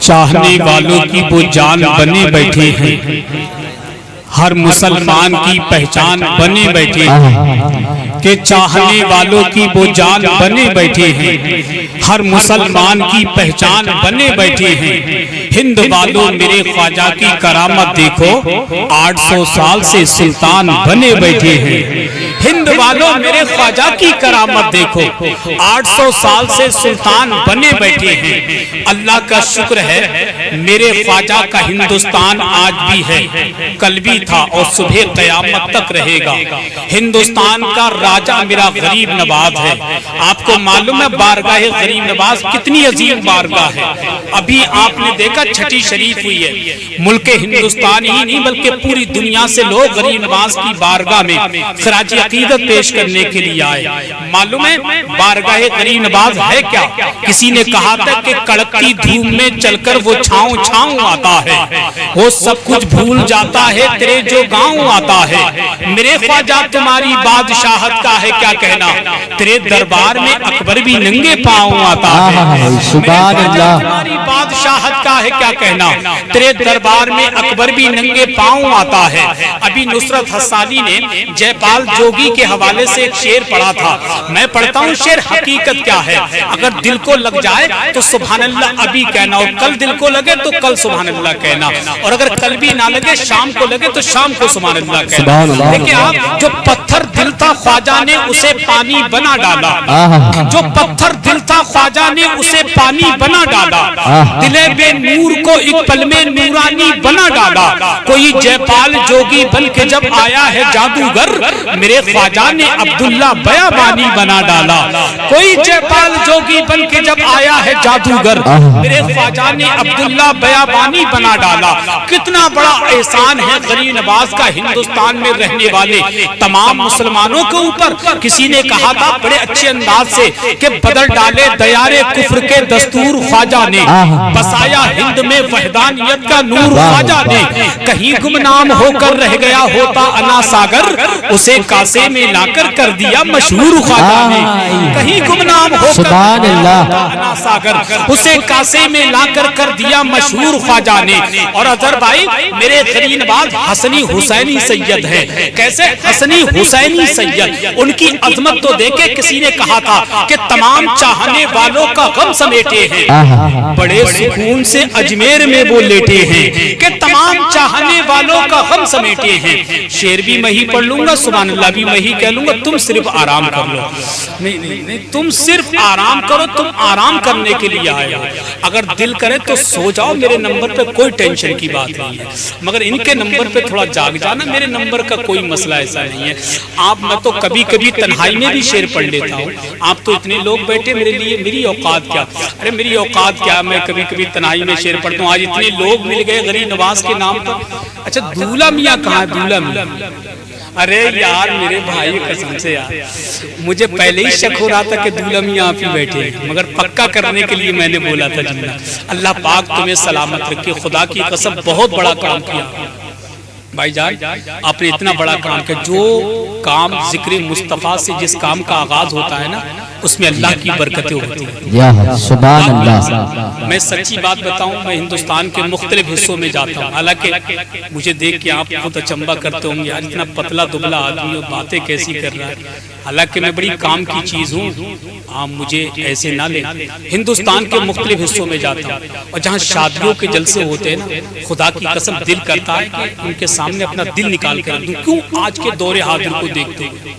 چاہنے والوں کی وہ جان بنے بیٹھے ہیں، ہر مسلمان کی پہچان بنے بیٹھے ہیں، کہ چاہنے والوں کی وہ جان بنے بیٹھے ہیں، ہر مسلمان کی پہچان بنے بیٹھے ہیں۔ ہند والوں میرے خواجہ کی کرامت دیکھو، 800 سال سے سلطان بنے بیٹھے ہیں۔ ہند والوں میرے خواجہ کی کرامت دیکھو، 800 سال سے سلطان بنے بیٹھے ہیں۔ اللہ کا شکر ہے میرے خواجہ کا ہندوستان آج بھی ہے، کل بھی تھا اور صبح قیامت تک رہے گا۔ ہندوستان کا راجہ میرا غریب نواز ہے۔ آپ کو معلوم ہے بارگاہ غریب نواز کتنی عظیم بارگاہ ہے؟ ابھی آپ نے دیکھا چھٹی شریف ہوئی ہے، ملک ہندوستان ہی نہیں بلکہ پوری دنیا سے لوگ غریب نواز کی بارگاہ میں خراج عقیدت پیش کرنے کے لیے آئے۔ معلوم ہے بارگاہ غریب نواز ہے کیا؟ کسی نے کہا تھا کہ کڑکتی دھوپ میں چل کر وہ چھاؤں چھاؤں آتا ہے، وہ سب کچھ بھول جاتا ہے تیرے جو گاؤں آتا ہے۔ میرے خواجہ تمہاری بادشاہت کا ہے کیا کہنا، تیرے دربار میں اکبر بھی ننگے پاؤں آتا ہے۔ سبحان اللہ۔ تمہاری بادشاہت کا ہے کیا کہنا، تیرے دربار میں اکبر بھی ننگے پاؤں آتا ہے۔ ابھی نصرت حسانی نے جے پال جوگی کے حوالے سے ایک شعر پڑھا تھا، میں پڑھتا ہوں شعر حقیقت کیا ہے۔ اگر دل کو لگ جائے تو سبحان اللہ ابھی کہنا، اور کل دل کو لگے تو کل سبحان اللہ کہنا، اور اگر کل بھی نہ لگے شام کو لگے تو شام کو سبحان اللہ کہنا۔ دیکھیں آپ، جو پتھر دل تھا خواجہ نے اسے پانی بنا ڈالا، جو پتھر دل تھا خواجہ نے اسے پانی بنا ڈالا، دلے بے نور کو ایک پل میں نورانی بنا ڈالا۔ کوئی جے پال جوگی بن کے جب آیا ہے جادوگر، میرے خواجہ نے عبداللہ بیابانی بنا ڈالا۔ کوئی جے پال جوگی بن کے جب آیا ہے جادوگر، میرے خواجہ نے عبداللہ بیابانی بنا ڈالا۔ کتنا بڑا احسان ہے غریب نواز کا ہندوستان میں رہنے والے تمام مسلمانوں کے اوپر۔ کسی نے کہا تھا بڑے اچھے انداز سے کہ بدل ڈالے دیار کفر کے دستور خواجہ نے، بسایا ہند میں وحدانیت کا نور خواجہ نے۔ کہیں گمنام ہو کر رہ گیا ہوتا انا ساگر، اسے کاسے میں لا کر دیا مشہور خواجہ نے۔ کہیں گمنام ہو کر انا ساگر، اسے کاسے میں لا کر دیا مشہور خواجہ نے۔ اور اظہر بھائی میرے غریب نواز حسنی حسینی سید ہے۔ کیسے حسنی حسینی سید؟ ان کی عظمت تو دیکھے، کسی نے کہا تھا کہ تمام چاہنے والوں کا غم سمیٹے ہیں، بڑے سکون سے اجمیر میں وہ لیٹے ہیں، کہ تمام چاہنے والوں کا غم سمیٹے ہیں۔ شعر بھی میں ہی پڑھ لوں گا، سبحان اللہ بھی میں ہی کہہ لوں گا، تم صرف آرام کر لو۔ نہیں، تم صرف آرام کرو، تم آرام کرنے کے لیے آئے ہو۔ اگر دل کرے تو سو جاؤ، میرے نمبر پہ کوئی ٹینشن کی بات نہیں ہے، مگر ان کے نمبر پہ تھوڑا جاگ جانا، میرے نمبر کا کوئی مسئلہ ایسا نہیں ہے۔ آپ میں تو کبھی کبھی تنہائی میں بھی شعر پڑھ لیتا ہوں، آپ تو اتنے لوگ بیٹھے میرے لیے، میری اوقات کیا؟ ارے میری اوقات کیا، میں کبھی کبھی تنہائی میں شعر پڑھتا ہوں۔ آج اتنے لوگ مل گئے غریب نواز کے نام پر۔ اچھا دولہ میاں کہاں ہے؟ دولہ میاں، ارے یار میرے بھائی قسم سے یار، مجھے پہلے ہی شک ہو رہا تھا کہ دولہ میاں آپ ہی بیٹھے ہیں، مگر پکا کرنے کے لیے میں نے بولا تھا جملہ۔ اللہ پاک تمہیں سلامت رکھے، خدا کی قسم بہت بڑا کام کیا بھائی جان، آپ نے اتنا بڑا کام کیا۔ جو کام ذکر مصطفیٰ سے جس کام کا آغاز ہوتا ہے نا، اس میں اللہ کی برکتیں ہوتی ہیں۔ سبحان اللہ۔ میں سچی بات بتاؤں، میں ہندوستان کے مختلف حصوں میں جاتا ہوں، حالانکہ مجھے دیکھ کے آپ خود اچنبھا کرتے ہوں گے، یار اتنا پتلا دبلا آدمی اور باتیں کیسی کر رہا ہے، حالانکہ میں بڑی کام کی چیز ہوں، آپ مجھے ایسے نہ لیں۔ ہندوستان کے مختلف حصوں میں جاتا ہوں، اور جہاں شادیوں کے جلسے ہوتے ہیں نا، خدا کی قسم دل کرتا ہے کہ ان کے سامنے اپنا دل نکال کر دوں، کیوں آج کے دور حاضر کو دیکھتے ہیں۔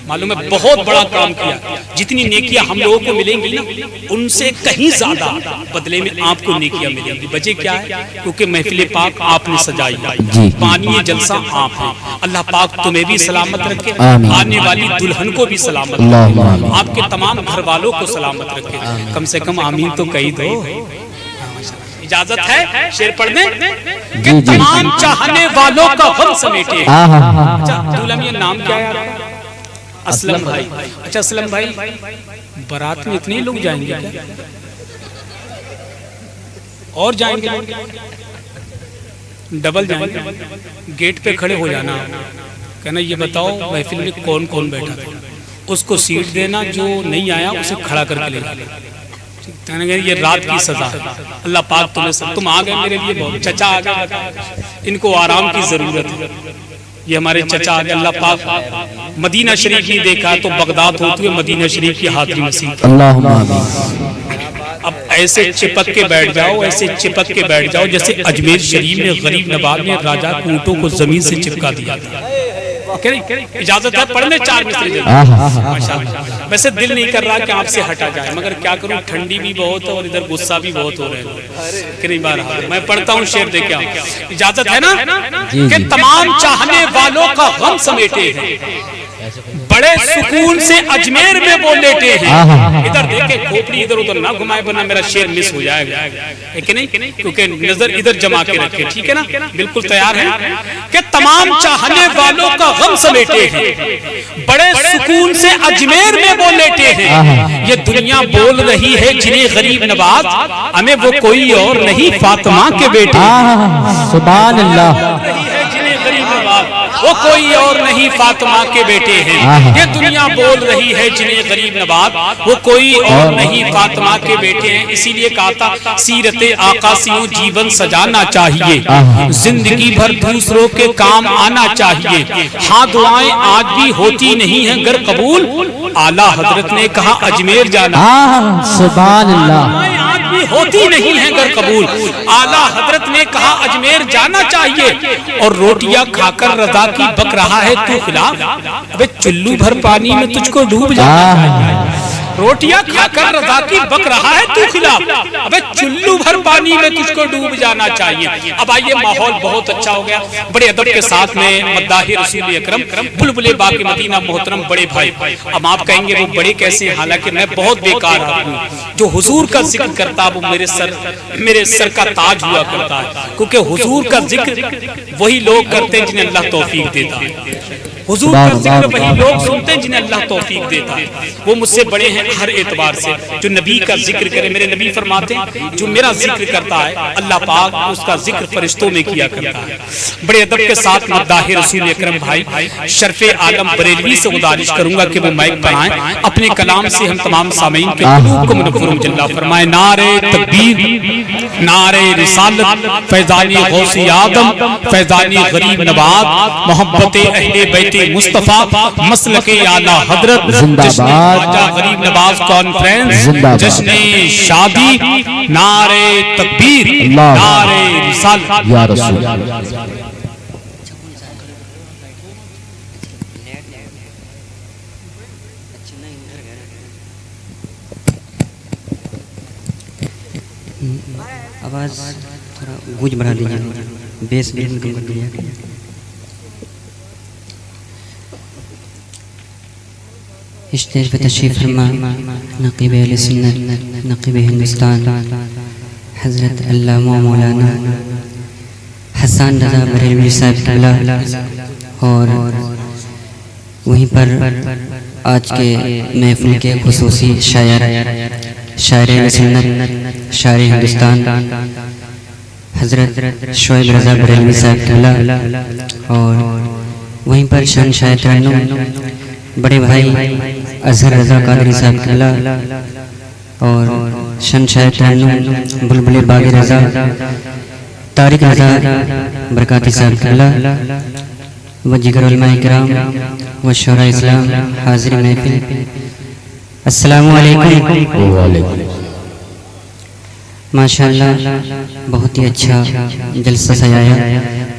معلوم ہے بہت بڑا کام کیا، جتنی نیکیاں ہم لوگوں کو ملیں گی نا، ان سے کہیں زیادہ بدلے میں آپ کو نیکیاں ملیں گی۔ وجہ کیا ہے؟ کیونکہ محفل پاک آپ نے سجائی ہے، بانی جلسہ آپ ہیں۔ اللہ پاک تمہیں بھی سلامت رکھے، آنے والی دلہن کو بھی سلامت رکھے، آپ کے تمام گھر والوں کو سلامت رکھے۔ کم سے کم آمین تو کہی دو۔ اجازت ہے شعر پڑھنے کہ تمام چاہنے والوں کا غم سمیٹے۔ دولہ میاں نام کیا ہے؟ اسلم بھائی۔ اچھا اسلم بھائی، بارات میں اتنے لوگ جائیں گے کیا؟ اور جائیں گے؟ ڈبل جائیں گے؟ گیٹ پہ کھڑے ہو جانا، کہنا یہ بتاؤ محفل میں کون کون بیٹھا تھا، اس کو سیٹ دینا، جو نہیں آیا اسے کھڑا کر کے لے جانا۔ کہنے گے یہ رات کی سزا ہے، اللہ پاک تم آ گئے میرے لیے بہت، چچا آ گئے، ان کو آرام کی ضرورت ہے، یہ ہمارے چچا آ گئے، اللہ پاک مدینہ شریف نہیں دیکھا تو بغداد ہوتے ہوئے مدینہ شریف کی حاضری نصیب کرے۔ اللہم آمین۔ اب ایسے چپک کے بیٹھ جاؤ، ایسے چپک کے بیٹھ جاؤ جیسے اجمیر شریف میں غریب نواز نے راجہ کو اونٹوں کو زمین سے چپکا دیا تھا۔ اجازت ہے پڑھنے 4 مصرے جلد؟ ویسے دل نہیں کر رہا کہ آپ سے ہٹا جائے، مگر کیا کروں، ٹھنڈی بھی بہت ہے اور ادھر غصہ بھی بہت ہو رہے ہیں کہ نہیں بار میں پڑھتا ہوں شعر دیکھ آؤں، اجازت ہے نا؟ کہ تمام چاہنے والوں کا غم سمیٹے ہیں، بڑے سکون سے اجمیر میں وہ لیٹے ہیں۔ ادھر دیکھیں کھوپڑی ادھر ادھر نہ گھمائے ورنہ میرا شعر مس ہو جائے گا، ہے کہ نہیں؟ کیونکہ نظر ادھر جما کے رکھے، ٹھیک ہے نا؟ بالکل تیار ہیں کہ تمام چاہنے والوں کا غم سمیٹے ہیں، بڑے سکون سے اجمیر میں وہ لیٹے ہیں۔ یہ دنیا بول رہی ہے جنہیں غریب نواز، ہمیں وہ کوئی اور نہیں فاطمہ کے بیٹے، سبحان اللہ، وہ کوئی اور نہیں فاطمہ کے بیٹے ہیں۔ یہ دنیا بول رہی ہے جنہیں غریب نواز، وہ کوئی اور نہیں فاطمہ کے بیٹے ہیں۔ اسی لیے کہا تھا سیرت آقا سے یوں جیون سجانا چاہیے، زندگی بھر دوسروں کے کام آنا چاہیے۔ ہاں دعائیں آج بھی ہوتی نہیں ہیں گر قبول، اعلیٰ حضرت نے کہا اجمیر جانا، سبحان اللہ، آج بھی ہوتی نہیں ہیں گر قبول، اعلیٰ حضرت نے کہا اجمیر جانا چاہیے۔ اور روٹیاں کھا کر رضا کی بک رہا ہے تو خلاف، ابے چلو بھر پانی میں تجھ کو ڈوب جانا چاہیے۔ روٹیاں کھا کر رضا کی بک رہا ہے تو خلاف، ابے چلو بھر پانی میں تجھ کو ڈوب جانا چاہیے۔ اب آئیے ماحول بہت اچھا ہو گیا، بڑے ادب کے ساتھ میں مداح رسول اکرم بلبل باغ مدینہ محترم بڑے بھائی، اب آپ کہیں گے وہ بڑے کیسے ہیں؟ حالانکہ میں بہت بیکار آدمی ہوں، جو حضور کا ذکر کرتا وہ میرے سر کا تاج ہوا کرتا ہے، کیونکہ حضور کا ذکر وہی لوگ کرتے ہیں جنہیں اللہ توفیق دیتا ہے، حضور کا ذکر وہی لوگ سنتے ہیں جنہیں اللہ توفیق دیتا ہے۔ وہ مجھ سے بڑے ہیں ہر اعتبار سے، جو نبی کا ذکر کرے، میرے نبی فرماتے ہیں جو میرا ذکر کرتا ہے اللہ پاک اس کا ذکر فرشتوں میں کیا کرتا ہے۔ بڑے ادب کے ساتھ مداح رسول اکرم بھائی شرف عالم بریلوی سے گزارش کروں گا کہ وہ مائک پر آئیں، اپنے کلام سے ہم تمام سامعین کے قلوب کو منور جلوہ فرمائے۔ نعرہ تکبیر، نعرہ رسالت، فیضانی غوث آدم، فیضانی غریب نواز، محبت اہل بیت مصطفیٰ، مسلک اعلیٰ حضرت، جشن خواجہ غریب نواز کانفرنس، جشن شادی، نعرہ تکبیر، نعرہ رسالت، یا رسول آواز تھوڑا گونج بڑھا دیجیے، بیس بالکل کم کر دیجیے۔ اسٹیج پہ تشریف فرما نقیب اہل سنت، نقیب ہندوستان، حضرت علامہ مولانا حسان رضا بریلوی صاحب قبلہ، اور وہیں پر آج کے محفل کے خصوصی شاعر اہل سنت، شاعر ہندوستان حضرت شعیب رضا بریلوی صاحب قبلہ، اور وہیں پر شان شاعر ترنم بڑے بھائی اظہر رضا قادری صاحب قبلہ، اور شان شاعر ترنم بلبل باغ رضا طارق رضا برکاتی صاحب قبلہ، و جگر علماء کرام و شعراء اسلام حاضر محفل، السلام علیکم۔ ماشاءاللہ بہت ہی اچھا جلسہ سجایا،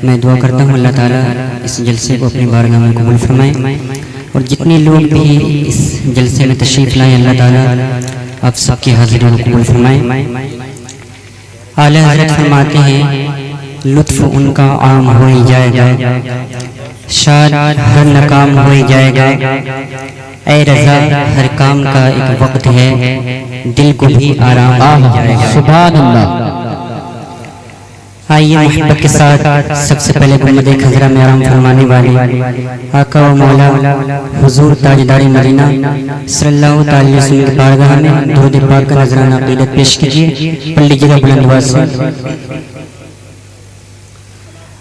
میں دعا کرتا ہوں اللہ تعالیٰ اس جلسے کو اپنی بارگاہ میں قبول فرمائے، اور جتنے لوگ بھی اس جلسے میں تشریف لائیں اللہ تعالیٰ آپ سب کی حاضری کو قبول فرمائے۔ اعلیٰ حضرت فرماتے ہیں لطف ان کا عام ہو ہی جائے گا، شاد ہر ناکام ہو ہی جائے گا، اے رضا ہر کام کا ایک وقت ہے، دل کو بھی آرام ہو جائے گا۔ سبحان اللہ۔ آئیے محبت کے ساتھ سب سے پہلے گنبد خضرا میں آرام فرمانے والے آقا و مولا حضور تاجدار مدینہ صلی اللہ تعالی وسلم کی بارگاہ میں درود پاک کا نذرانہ عقیدت پیش کیجیے، پڑھ لیجیے گا بلند آواز سے۔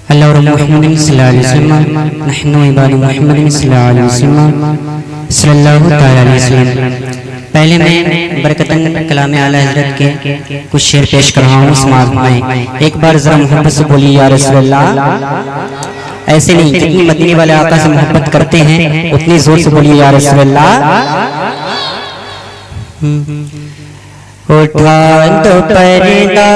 اللہ اور محمد صلی اللہ علیہ وسلم، نحن عباد محمد صلی اللہ علیہ وسلم، صلی اللہ تعالی علیہ وسلم۔ پہلے میں برکتاً کلام اعلیٰ حضرت کے کچھ شعر پیش کر رہا ہوں سماعت میں. ایک بار ذرا محبت سے بولیے یا رسول اللہ. ایسے نہیں، جتنی مدینے والے آقا سے محبت کرتے ہیں اتنی زور سے بولیے یا رسول اللہ. اٹھا دو پردہ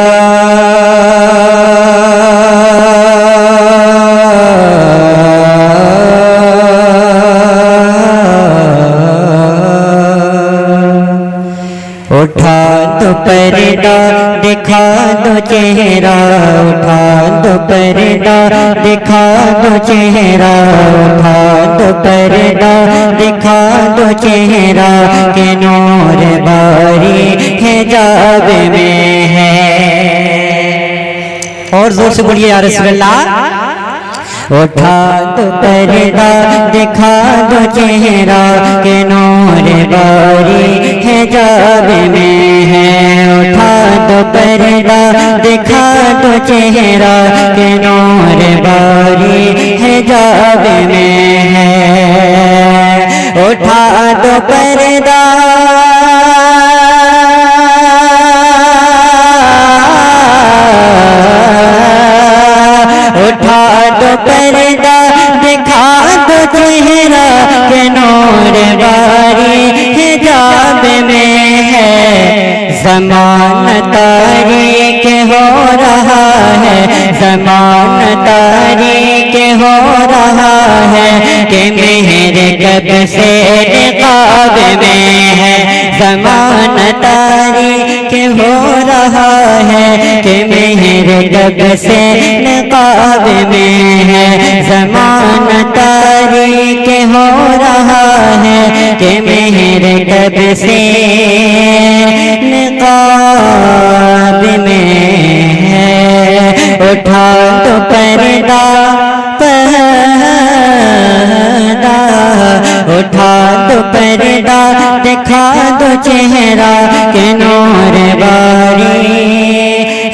اٹھا دو پردہ دکھا دو چہرہ. اٹھا دو پردہ دکھا دو چہرہ. اٹھا دو پردہ دکھا دو چہرہ کہ نور باری حجاب میں ہے. اور زور سے بولیے یا رسول اللہ. اٹھا دو پردہ دکھا دو چہرہ کہ نور باری حجاب میں ہے. اٹھا دو پردہ دکھا دو چہرہ کہ نور باری حجاب میں ہے. اٹھا دو پردہ اٹھا دو پردہ دکھا دو چہرہ کہ نور باری حجاب میں ہے. زمان تاریک ہو رہا ہے. زمان تاریک ہو رہا ہے کہ مہر کب سے نقاب میں ہے. زمان تاریک ہو رہا ہے کہ مہر کب سے نقاب میں ہے. زمان تاریک ہو رہا ہے کہ مہر کب سے نقاب میں ہے. اٹھا تو پردہ اٹھا تو پردہ دکھا دو چہرہ کہ نور باری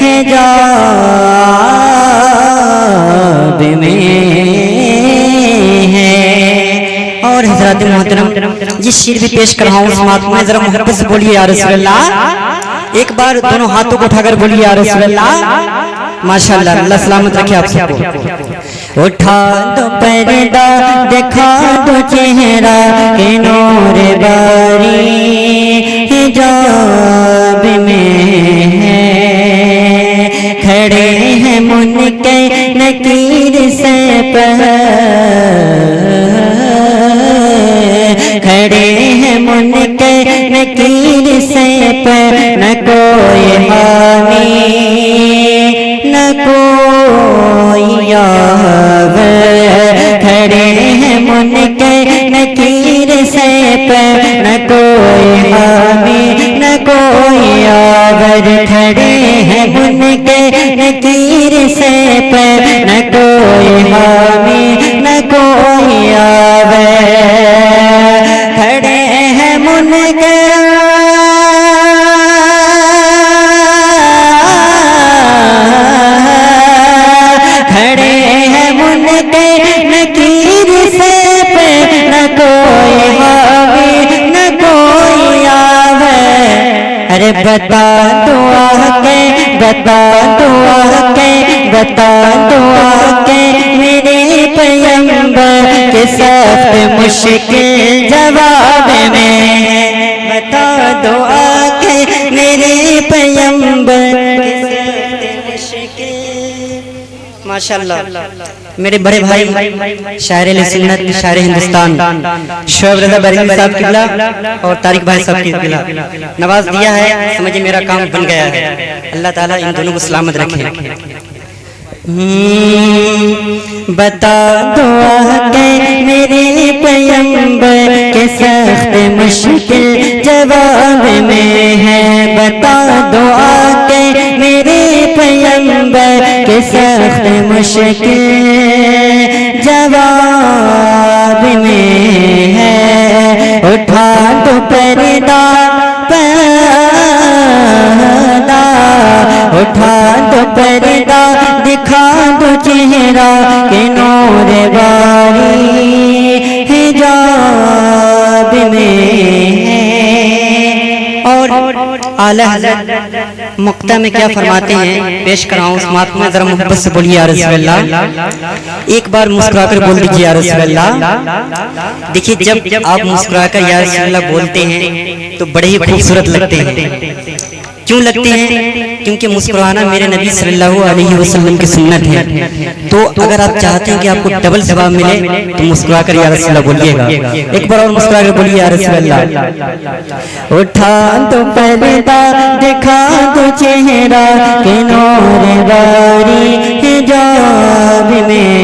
حجاب میں ہے. اور حضرات محترم یہ شعر بھی پیش کر رہا ہوں سماعت میں. ذرا محبت سے بولیے یا رسول اللہ. ایک بار دونوں ہاتھوں کو اٹھا کر بولیے یا رسول اللہ. ماشاءاللہ، اللہ سلامت رکھے آپ سب کو. اٹھا دو پردہ دکھا دو چہرہ کہ نور باری حجاب میں ہے. کھڑے ہیں منکر نکیر سے کھڑے ہیں منکر نکیر سے نہ کوئی حامی نہ کوئی یاور. کھڑے ہیں منکر نکیر سے نہ کوئی حامی نہ کوئی یاور. کھڑے ہیں منکر نکیر سے نہ کوئی حامی نہ کوئی یاور. کھڑے ہیں منکر کھڑے ہیں منکر نکیر سے نہ کوئی حامی نہ کوئی یاور. ارے بتا دعا کے بتا دعا کے بتا دعا کے میرے پیغمبر کے سخت مشکل جواب میں. بتا دعا کے میرے پیغمبر کے سخت مشکل. ماشاءاللہ میرے بڑے بھائی شاعر سنت شاعر ہندوستان شعیب رضا برنگی صاحب قبلہ اور طارق بھائی صاحب کی قبلہ نواز دیا ہے. سمجھے میرا کام بن گیا ہے. اللہ تعالیٰ ان دونوں کو سلامت رکھے. بتا دعا کے میرے پیغمبر کے سخت مشکل جواب میں ہے. بتا دعا کے میرے پیغمبر کے سخت مشکل جواب میں ہے. اٹھا دو پردہ اٹھا دو پردہ دکھا دو چہرہ کہ نور باری حجاب میں ہے. اعلی حضرت مقطع میں کیا فرماتے ہیں پیش کراؤں سماعت میں ذرا محبت سے بولیے یا رسول اللہ. ایک بار مسکرا کر بول دیجیے یا رسول اللہ. دیکھیے جب آپ مسکرا کر یا رسول اللہ بولتے ہیں تو بڑے ہی خوبصورت لگتے ہیں. کیوں لگتے ہیں؟ کیونکہ مسکرانا میرے نبی صلی اللہ علیہ وسلم کی سنت ہے. تو اگر آپ چاہتے ہیں کہ آپ کو ڈبل ثواب ملے تو مسکرا کر یا رسول اللہ بولیے گا. ایک بار اور مسکرا کر بولیے یا رسول اللہ. اٹھا تو پردہ دکھا تو چہرہ کہ نور باری حجاب میں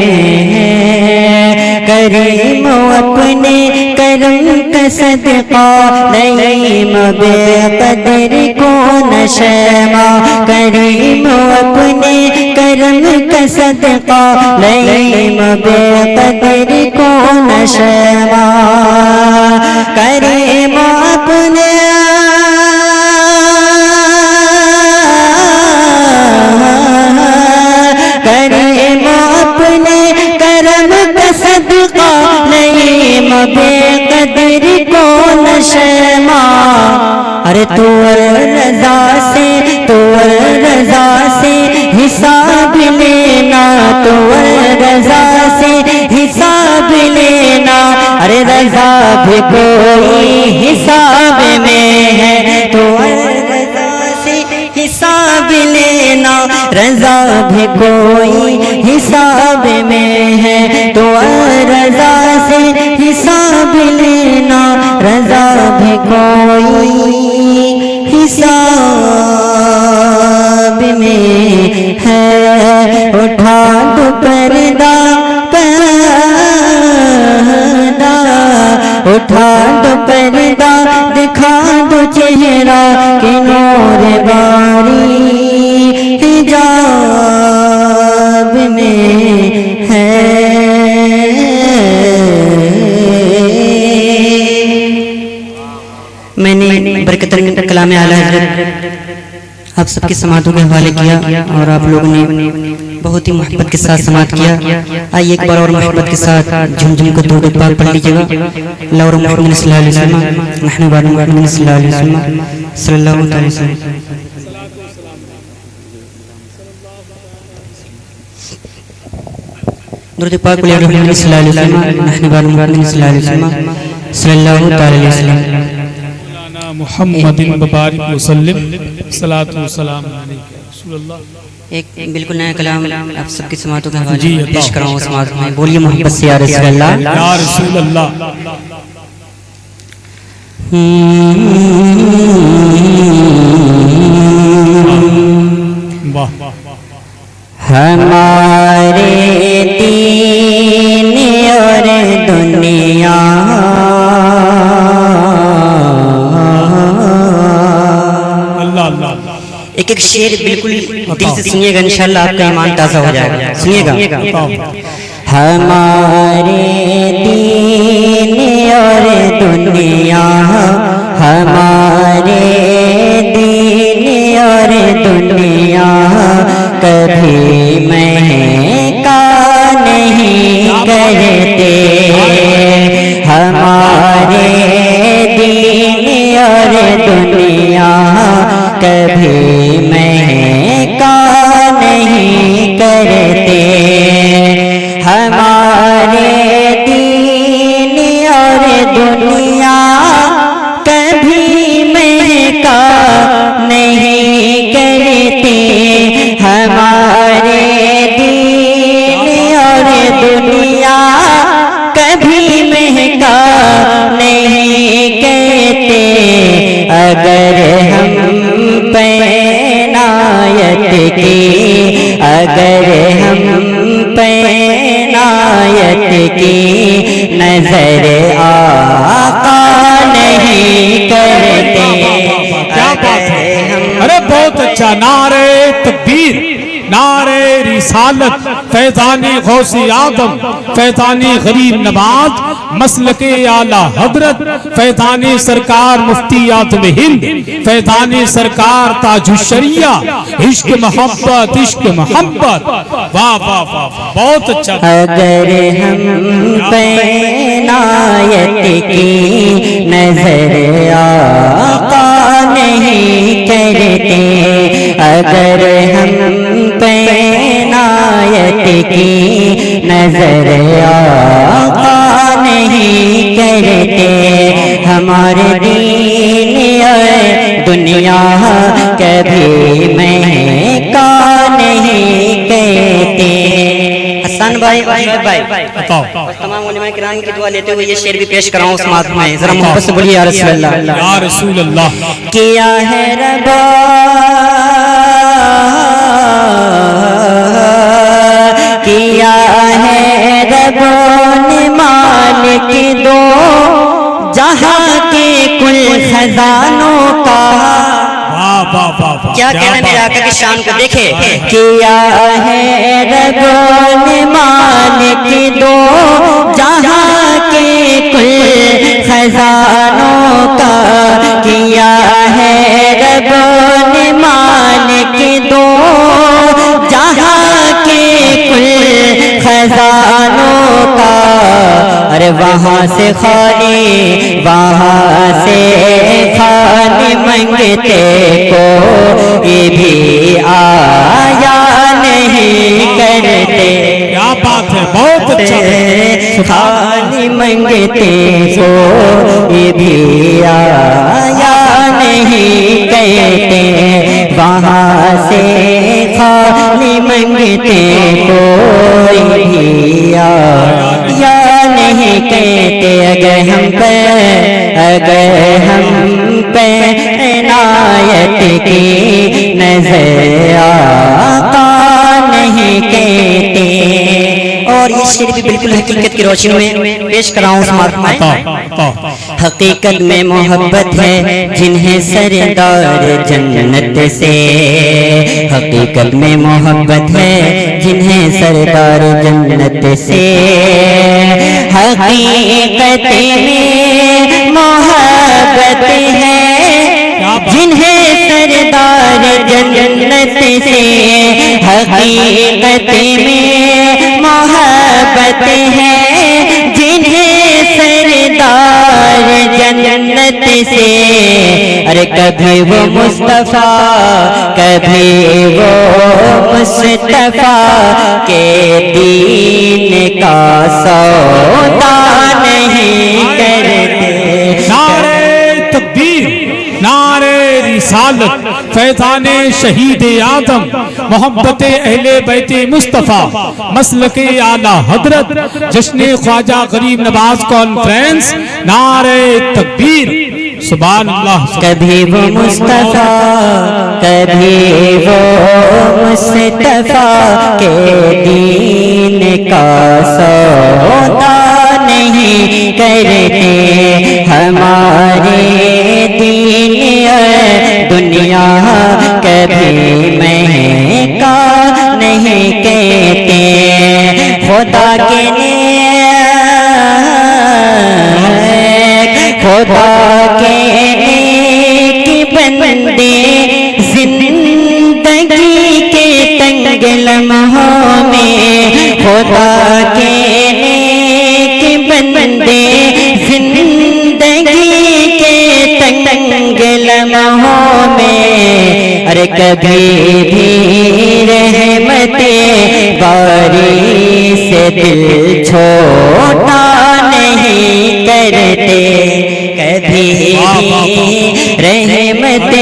کریم اپنے کرم کا صدقہ نعیم بے قدر کو نشما کریم اپنے کرم کا صدقہ نعیم بے قدر کو نشما کریم اپنے کریم اپنے کرم کا صدقہ نعیم بے قدر کو نشما. ارے تو رضا سے حساب لینا تو رضا سے حساب لینا. ارے رضا بھی کوئی حساب میں ہے تو رضا سے حساب لینا. رضا بھی کوئی حساب میں ہے تو رضا سے حساب لینا. رضا بھی کوئی حساب میں ہے. اٹھا تو پردہ اٹھا تو پردہ دکھا دو چہرہ کہ نور باری حجاب میں ہے. میں نے برکت کلام اعلی حضرت آپ سب کی سماعتوں کے حوالے کیا اور آپ لوگوں نے بہت ہی محبت کے ساتھ سماعت کیا. آئیے ایک بار اور محبت کے ساتھ جھم جھم کو درود پاک پڑھ لیجیے گا. اللہ اور محمد صلی اللہ علیہ وسلم نحن بعد محمد صلی اللہ علیہ وسلم صلی اللہ علیہ وسلم. درود پاک علی محمد صلی اللہ علیہ وسلم نحن بعد محمد صلی اللہ علیہ وسلم صلی اللہ علیہ وسلم. محمد مبارک وسلم صلاۃ و سلام علیک رسول اللہ. ایک بالکل نیا کلام آپ سب کی سماعتوں کا حوالے پیش کراؤں سماعت میں بولیے محبت سے یا رسول اللہ. یا رسول اللہ. واہ ہمارے دین اور دنیا ایک ایک شعر بالکل دل سے سنیے گا انشاءاللہ آپ کا ایمان تازہ ہو جائے گا. سنیے گا. ہمارے دین اور دنیا ہمارے دین اور دنیا کبھی مہکا نہیں کرتے. ہمارے دین اور دنیا کبھی مہکا نہیں کرتے. ہمارے دین اور دنیا کبھی مہکا نہیں کرتے. ہمارے دین اور دنیا کبھی مہکا نہیں کرتے. اگر ہم پینایت کی اگر ہم پینایت کی نظر آقا نہیں کرتے. کیا بات ہے. ارے بہت اچھا. نعرہ تکبیر نعرہ رسالت فیضان غوث آدم فیضان غریب نواز مسلک اعلی حضرت فیضان سرکار مفتی اعظم ہند فیضان سرکار تاج الشریعہ عشق محبت واہ واہ واہ بہت اچھا. اگر ہم پینایت کی نظر آقا نہیں کرتے اگر ہم پہ عنایت کی نظر آقا نہیں کرتے ہمارے دین اور دنیا کبھی مہکا نہیں کہتے۔ حسن بھائی اور تمام علماء کرام کی دعا لیتے ہوئے یہ شعر بھی پیش کراؤں اس ماتم میں، ذرا محبت سے بولیے یا رسول اللہ یا رسول اللہ۔ کیا ہے ربا کیا ہے ربا نے مالک دو جہاں کے کل خزانوں کا۔ کیا کہنا میرے آقا کی شان کو دیکھے۔ کیا ہے رب نے مالک دو جہاں کے کل خزانوں کا۔ کیا ہے رب نے مالک دو جہاں کے کل خزانوں کا۔ ارے وہاں سے خالی وہاں سے خالی منگتے کو یہ بھی آیا نہیں کرتے۔ کیا بات ہے، بہت اچھا۔ خالی منگتے کو یہ بھی آیا نہیں کہتے وہاں سے خالی منگتے کو یہ بھی آیا نہیں کہتے۔ اگر ہم پہ عنایت کی نظر آقا نہیں کہتے۔ اور یہ شعر بھی بالکل حقیقت کی روشنی میں پیش کراؤں اس ماتم میں۔ حقیقت میں محبت ہے جنہیں سردار جنت سے۔ حقیقت میں محبت ہے جنہیں سردار جنت سے۔ حقیقت میں محبت ہے جنہیں سردار جنت سے۔ حقیقت میں محبت ہے جنہیں سردار جنت سے۔ ارے کبھی وہ مصطفیٰ کبھی وہ مصطفیٰ کے دین کا سودا نہیں کرتے۔ نعرہ تکبیر، نعرہ رسالت، فیضان شہید اعظم، محبت اہل بیت مصطفیٰ، مسلک اعلیٰ حضرت، جشن خواجہ غریب نواز کانفرنس، نعرہ تکبیر، سبحان اللہ۔ کبھی وہ مصطفیٰ کبھی وہ مصطفیٰ کے دین کا سودا نہیں کرتے ہمارے دین اور دنیا کبھی مہکا نہیں کہتے۔ خدا کے خدا کے نیک بندے زندگی کے تنگ لمحوں میں۔ خدا کے نیک بندے زندگی کے تنگ لمحوں میں۔ ارے کبھی بھی رحمت باری سے دل چھوٹا نہیں کرتے۔ کبھی رحمت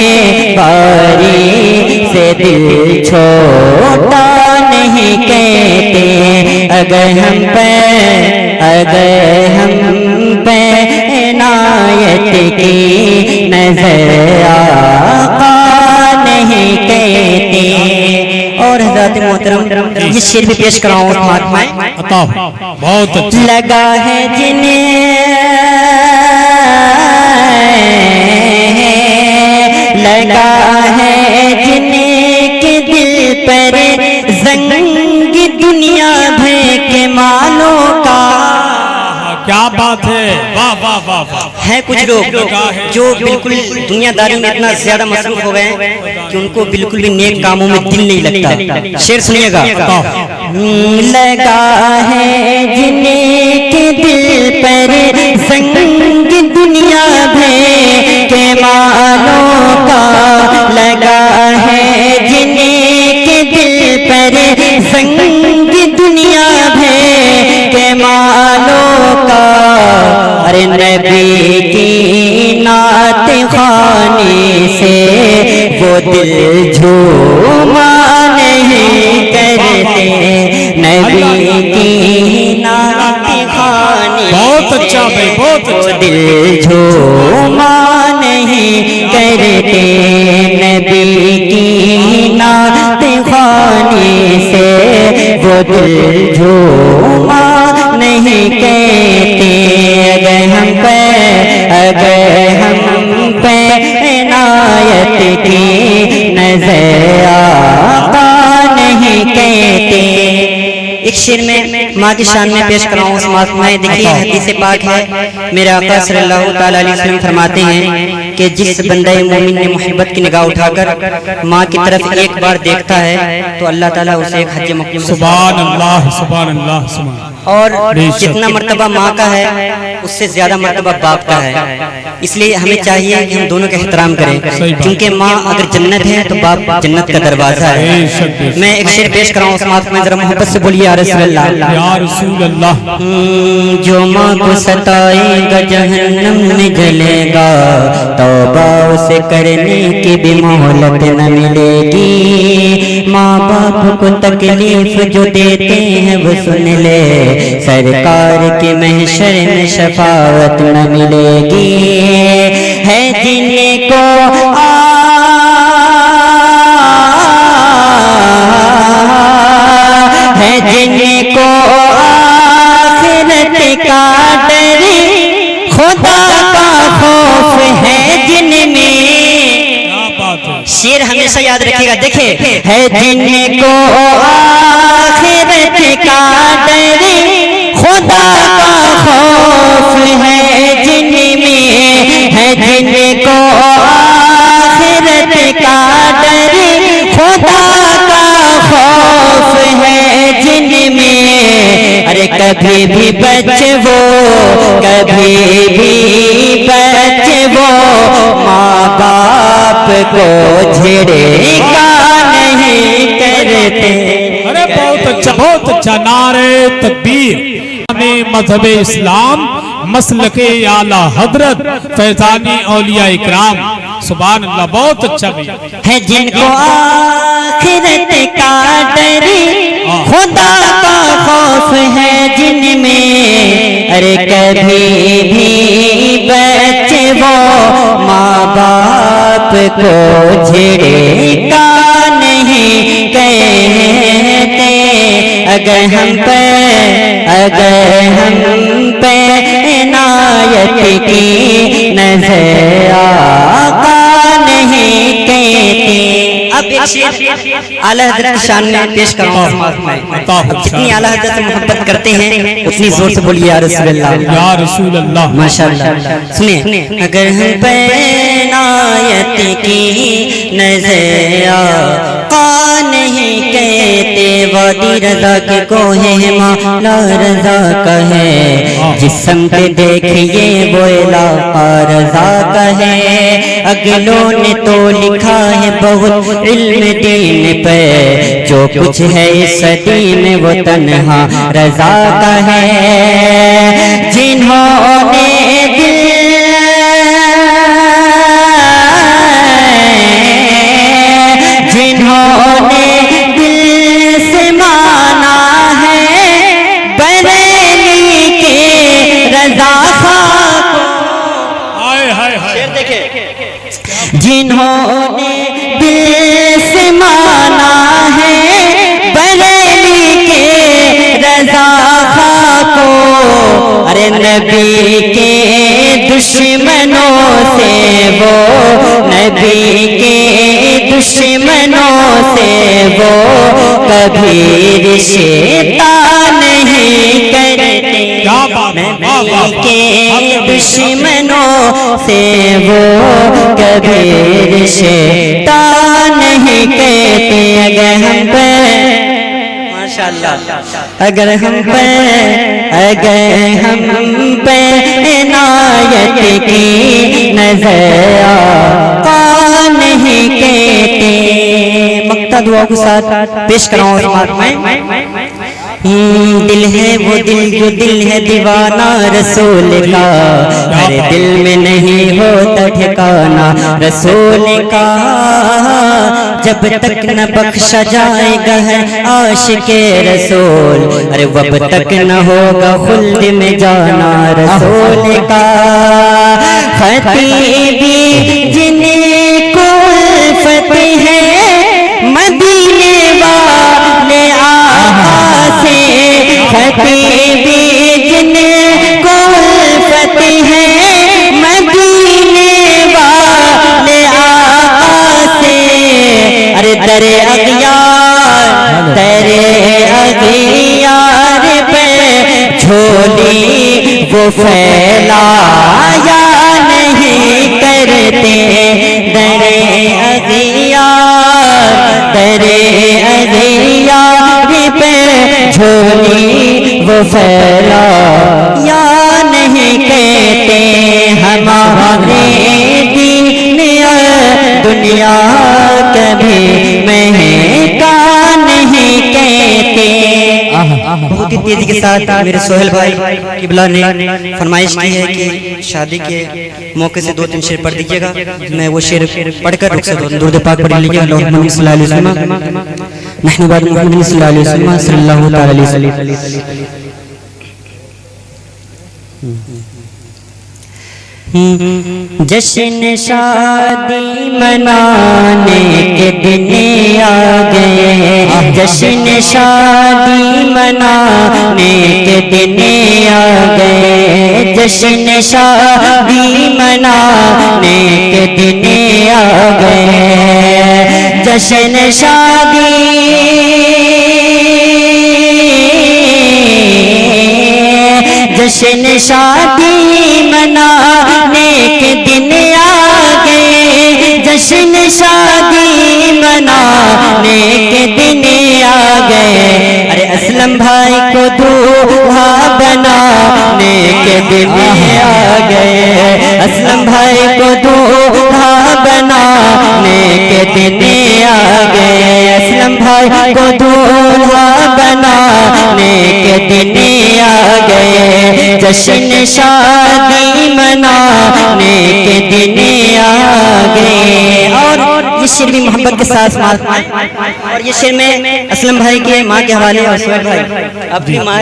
باری سے دل چھوٹا نہیں کہتے۔ اگر ہم پہ عنایت کی نظر آقا نہیں کہتے۔ اور حضرات محترم یہ شعر بھی پیش کراؤں اس ماتم میں۔ بہت اچھا۔ لگا ہے لگا ہے جنہیں کے دل پر زنگ دنیا بھر کے مالوں کا۔ کیا بات ہے، واہ واہ واہ واہ۔ ہے کچھ لوگ جو بالکل دنیا داری میں اتنا زیادہ مصروف ہو گئے ہیں کہ ان کو بالکل بھی نیک کاموں میں دل نہیں لگتا۔ شعر سنیے گا۔ لگا ہے جنہیں کے دل پر زنگ دنیا بھر کے مالوں کا۔ کرے زنگ دنیا بھر کے مالوں کا، ارے نبی کی نعت خوانی سے وہ دل جھوما نہیں کرتے، نبی کی نعت خوانی بہت اچھا بھائی، بہت وہ اچھا۔ دل جھوما نہیں کرتے، نبی کی نعت خوانی سے وہ دل جھوما نہیں کہتے۔ اگر ہم پہ عنایت کی نظر آقا نہیں کہتے۔ ایک شعر میں ماں کی شان میں پیش کراؤں اس ماں میں، دیکھیے حدیث پاک ہے، میرے آقا صلی اللہ تعالیٰ علیہ وسلم فرماتے ہیں کہ جس بندہ مومن نے محبت کی نگاہ اٹھا کر ماں کی طرف ایک بار دیکھتا ہے تو اللہ تعالیٰ اسے ایک حج مکرم سبحان اللہ، سبحان اللہ، سبحان۔ اور جتنا مرتبہ ماں کا ہے اس سے زیادہ مرتبہ باپ کا ہے، اس لیے ہمیں چاہیے کہ ہم دونوں کا احترام کریں، کیونکہ ماں اگر جنت ہے تو باپ جنت کا دروازہ ہے۔ میں ایک شعر پیش کراؤں اس ماں میں، ذرا محبت سے بولیے یا رسول اللہ، یا رسول اللہ۔ جو ماں کو ستائے گا جہنم میں جلے گا، توبہ اسے کرنے کی بھی مہلت نہ ملے گی، ماں باپ کو تکلیف جو دیتے ہیں وہ سن لے، سرکار کے محشر میں شفاعت نہ ملے گی، ہے جن کو ہے جن کو آخرت کا ڈر، خدا کا خوف ہے جن میں، کیا بات ہے، شعر ہمیشہ یاد رکھے گا، دیکھیں ہے جن کو آخرت کا ڈر، خدا کا خوف ہے جن میں، ہے جن کو آخرت کا ڈر، خدا کا خوف ہے جن میں، ارے کبھی بھی بچ وہ، کبھی بھی بچ وہ، ماں باپ کو جھڑے کا نہیں کرتے۔ ارے بہت اچھا، بہت اچھا، نعرہ تکبیر۔ مذہب اسلام، مسلک اعلیٰ حضرت فیضانی اولیاء اکرام، سبحان اللہ، بہت اچھا بھی ہے جن کو آخرت کا ڈر، خدا کا خوف ہے جن میں، ارے کبھی بھی بچے وہ ماں باپ کو جھڑے کا نہیں کہتے، اگر ہم پہ عنایت کی نظر آقا نہیں کہتے۔ اب ایک شعر اعلیٰ حضرت کی شان میں پیش کروں، جتنی اعلیٰ حضرت سے محبت کرتے ہیں اتنی زور سے بولیے یا رسول اللہ، یا رسول اللہ۔ ماشاءاللہ۔ سنیں، اگر ہم پہ عنایت کی نظر آقا نہیں کہتے، وادی رضا کے کوہ مولا رضا کا ہے، جس سمت دیکھیے وہ علاقہ رضا کا ہے، اگلوں نے تو لکھا ہے بہت علم دین پہ، جو کچھ ہے اس صدی میں وہ تنہا رضا کا ہے، جنہوں نے دل سے مانا ہے بریلی کے رضا خواہ کو، ہائے ہائے ہائے، جنہوں نے دل سے مانا ہے بریلی کے رضا خواہ کو، ارے نبی کے دشمنوں سے وہ، نبی کے دشمنوں سے وہ کبھی رشتہ نہیں کرتے، نبی کے دشمنوں سے وہ کبھی رشتہ نہیں کہتے، اگر ہم پہ ماشاءاللہ، اگر ہم پہ عنایت کی نظر آقا نہیں کہتے، مقطع دعا کے ساتھ پیش کراؤں سماعت میں دل ہے وہ دل جو دل ہے دیوانہ رسول کا ہر دل میں نہیں ہوتا ٹھکانہ رسول کا جب تک نہ بخشا جائے گا ہے عاشق رسول ارے وب تک نہ ہوگا خلد میں جانا رسول کا خطیبی جن کو الفت ہے مدینے والے آقا سے خطیبی جن کو الفت ہے مدینے والے آقا سے ارے تیرے اغیار پہ جھولی وہ پھیلایا نہیں کرتے درے اغیار پہ جھولی وہ پھیلایا نہیں کہتے ہمارے دین دنیا کبھی مہنگا نہیں کہتے بہت ہی تیزی کے ساتھ میرے سہیل بھائی قبلہ نے فرمائش کی ہے کہ شادی کے موقع سے 2-3 شعر پڑھ دیجیے گا میں وہ شعر پڑھ کر رخ سے درود پاک پڑھ لیجیے اللہ محمد صلی اللہ علیہ وسلم نحن بعد محمد صلی اللہ علیہ وسلم صلی اللہ علیہ وسلم جشن شادی منانے کے دن آ گئے جشن شادی منانے کے دن آ گئے جشن شادی منانے کے دن آ گئے جشن شادی جشن شادی منانے کے دن آ گئے جشن شادی منانے کے دن آ گئے ارے اسلم بھائی کو دولہا بنانے کے دن آ گئے اسلم بھائی کو دولہا بنانے کے دن آ گئے اسلم بھائی کو دولہا بنانے کے دن آ گئے جشن شادی منانے کے دن آ گئے اور یہ شعر بھی محبت کے ساتھ اور یہ شعر میں اسلم بھائی کے ماں کے حوالے اور سہیل بھائی اپنی ماں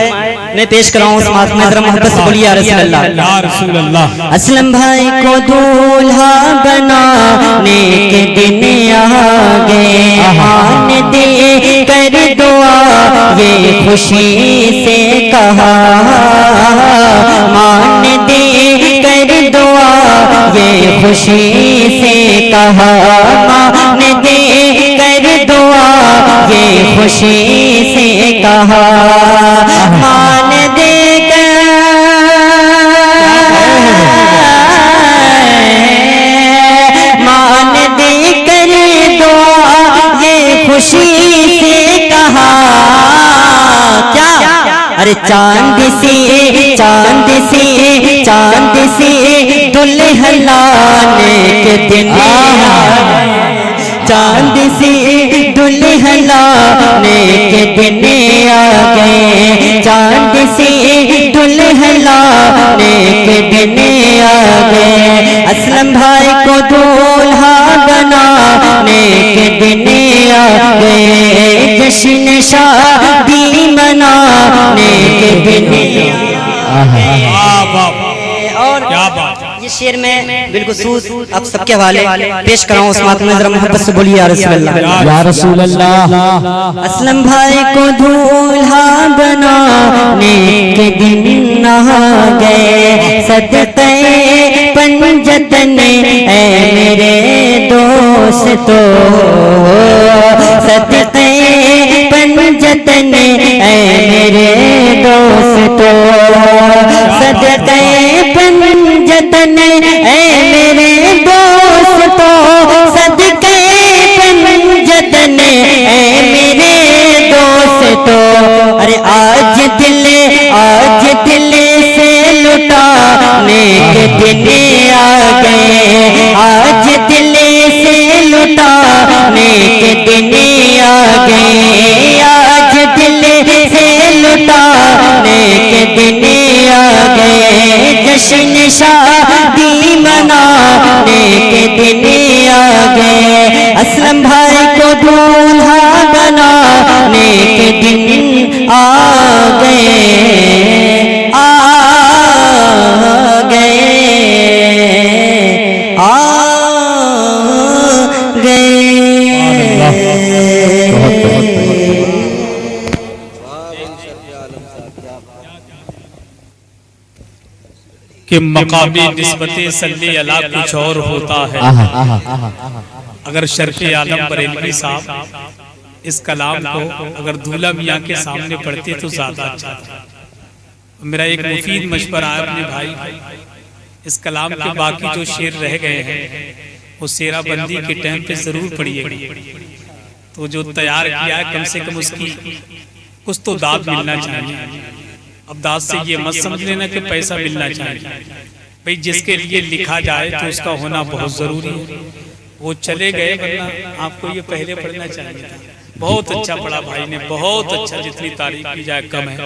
میں پیش کراؤں سماعت میں ذرا محبت سے بولیے یا رسول اللہ اسلم بھائی کو دولہا بنانے کے دن آ گئے مان دے کر دعا یہ خوشی سے کہا مان دے کر دعا یہ خوشی سے کہا مان دے کر دعا یہ خوشی سے کہا مان دے کر دعا یہ خوشی سے کہا کیا ارے چاند سی دلہن لانے کے دن چاند سی دلہن لانے کے دن آ گئے چاند سی دلہن لانے کے دن آ گئے اسلم بھائی کو دولہا بنانے کے دن آ گئے جشن شادی منانے کے دن آ گئے اور یہ شعر میں بالکل سوز آپ سب کے حوالے پیش کراؤں سماعت میں ذرا محبت سے بولیے یا رسول اللہ اسلم بھائی کو دولہا بنانے کے دن آ گئے صدقے پنجتن اے میرے دوستو صدقے پنجتن اے میرے دوستو صدقے پنجتن اے میرے دوستو صدقے پنجتن اے میرے دوستو ارے آج دل سے لٹانے کے دن آ گئے آج دل سے لٹانے کے دن شادی منانے کے دن آ گئے، اسلم بھائی کو دولہا بنانے کے دن آ گئے، آ گئے، آ گئے۔ کہ مقامی نسبت صلی اللہ کچھ اور ہوتا ہے۔ اگر شرف عالم بریلوی صاحب اس کلام کو اگر دولہ میاں کے سامنے پڑھتے تو زیادہ اچھا تھا۔ میرا ایک مفید مشورہ ہے اپنے بھائی، اس کلام کے باقی جو شعر رہ گئے ہیں وہ سیرہ بندی کے ٹائم پہ ضرور پڑھیے گا، تو جو تیار کیا ہے کم سے کم اس کی کچھ تو داد ملنا چاہیے۔ اب داد سے یہ مت سمجھ لینا کہ پیسہ ملنا چاہیے، بھئی جس کے لیے لکھا جائے تو اس کا ہونا بہت ضروری ہے۔ وہ چلے گئے ورنہ آپ کو یہ پہلے پڑھنا چاہیے تھا۔ بہت اچھا پڑھا بھائی نے، بہت اچھا، جتنی تعریف کی جائے کم ہے۔